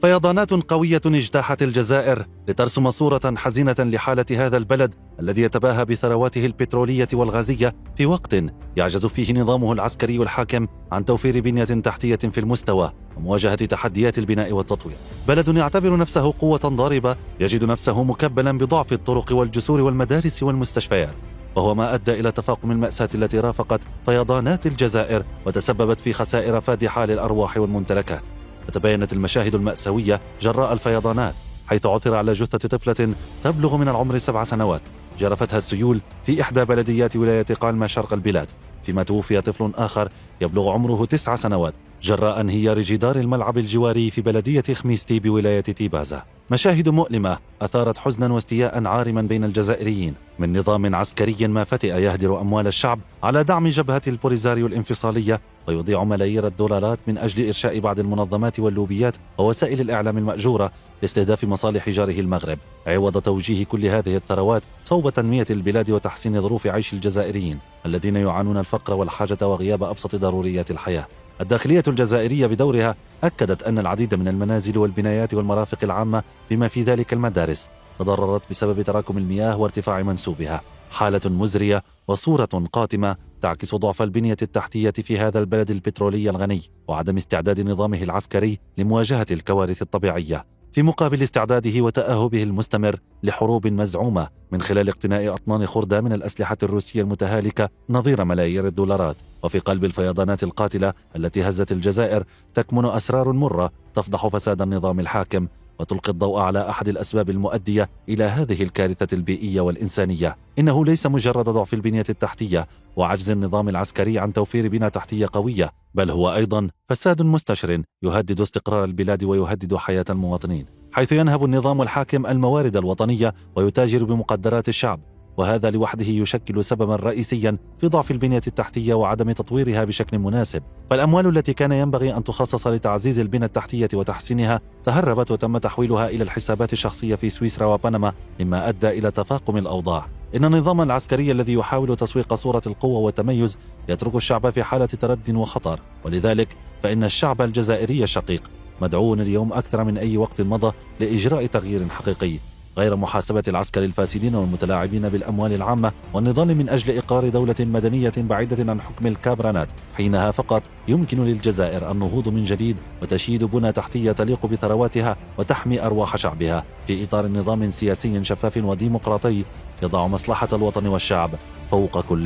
فيضانات قوية اجتاحت الجزائر لترسم صورة حزينة لحالة هذا البلد الذي يتباهى بثرواته البترولية والغازية في وقت يعجز فيه نظامه العسكري الحاكم عن توفير بنية تحتية في المستوى ومواجهة تحديات البناء والتطوير. بلد يعتبر نفسه قوة ضاربة يجد نفسه مكبلا بضعف الطرق والجسور والمدارس والمستشفيات، وهو ما أدى إلى تفاقم المأساة التي رافقت فيضانات الجزائر وتسببت في خسائر فادحة للأرواح والممتلكات. وتبينت المشاهد المأساوية جراء الفيضانات، حيث عثر على جثة طفلة تبلغ من العمر 7 سنوات جرفتها السيول في إحدى بلديات ولاية قالمة شرق البلاد، فيما توفي طفل آخر يبلغ عمره 9 سنوات جراء انهيار جدار الملعب الجواري في بلدية خميستي بولاية تيبازا. مشاهد مؤلمة أثارت حزنا واستياء عارما بين الجزائريين من نظام عسكري ما فتئ يهدر أموال الشعب على دعم جبهة البوليزاريو الانفصالية ويضيع ملايير الدولارات من أجل إرشاء بعض المنظمات واللوبيات ووسائل الإعلام المأجورة لاستهداف مصالح جاره المغرب، عوض توجيه كل هذه الثروات صوب تنمية البلاد وتحسين ظروف عيش الجزائريين الذين يعانون الفقر والحاجة وغياب أبسط ضروريات الحياة. الداخلية الجزائرية بدورها أكدت أن العديد من المنازل والبنايات والمرافق العامة بما في ذلك المدارس تضررت بسبب تراكم المياه وارتفاع منسوبها، حالة مزرية وصورة قاتمة تعكس ضعف البنية التحتية في هذا البلد البترولي الغني وعدم استعداد نظامه العسكري لمواجهة الكوارث الطبيعية، في مقابل استعداده وتأهبه المستمر لحروب مزعومة من خلال اقتناء أطنان خردة من الأسلحة الروسية المتهالكة نظير ملايير الدولارات. وفي قلب الفيضانات القاتلة التي هزت الجزائر تكمن أسرار مرة تفضح فساد النظام الحاكم وتلقي الضوء على أحد الأسباب المؤدية إلى هذه الكارثة البيئية والإنسانية. إنه ليس مجرد ضعف البنية التحتية وعجز النظام العسكري عن توفير بنية تحتية قوية، بل هو أيضا فساد مستشر يهدد استقرار البلاد ويهدد حياة المواطنين، حيث ينهب النظام الحاكم الموارد الوطنية ويتاجر بمقدرات الشعب، وهذا لوحده يشكل سببا رئيسيا في ضعف البنية التحتية وعدم تطويرها بشكل مناسب. فالأموال التي كان ينبغي أن تخصص لتعزيز البنية التحتية وتحسينها تهربت وتم تحويلها إلى الحسابات الشخصية في سويسرا وبنما، مما أدى إلى تفاقم الأوضاع. إن النظام العسكري الذي يحاول تسويق صورة القوة والتميز يترك الشعب في حالة ترد وخطر، ولذلك فإن الشعب الجزائري الشقيق مدعو اليوم أكثر من أي وقت مضى لإجراء تغيير حقيقي غير محاسبة العسكر الفاسدين والمتلاعبين بالأموال العامة، والنضال من أجل إقرار دولة مدنية بعيدة عن حكم الكابرانات. حينها فقط يمكن للجزائر النهوض من جديد وتشييد بنى تحتية تليق بثرواتها وتحمي أرواح شعبها في إطار نظام سياسي شفاف وديمقراطي يضع مصلحة الوطن والشعب فوق كل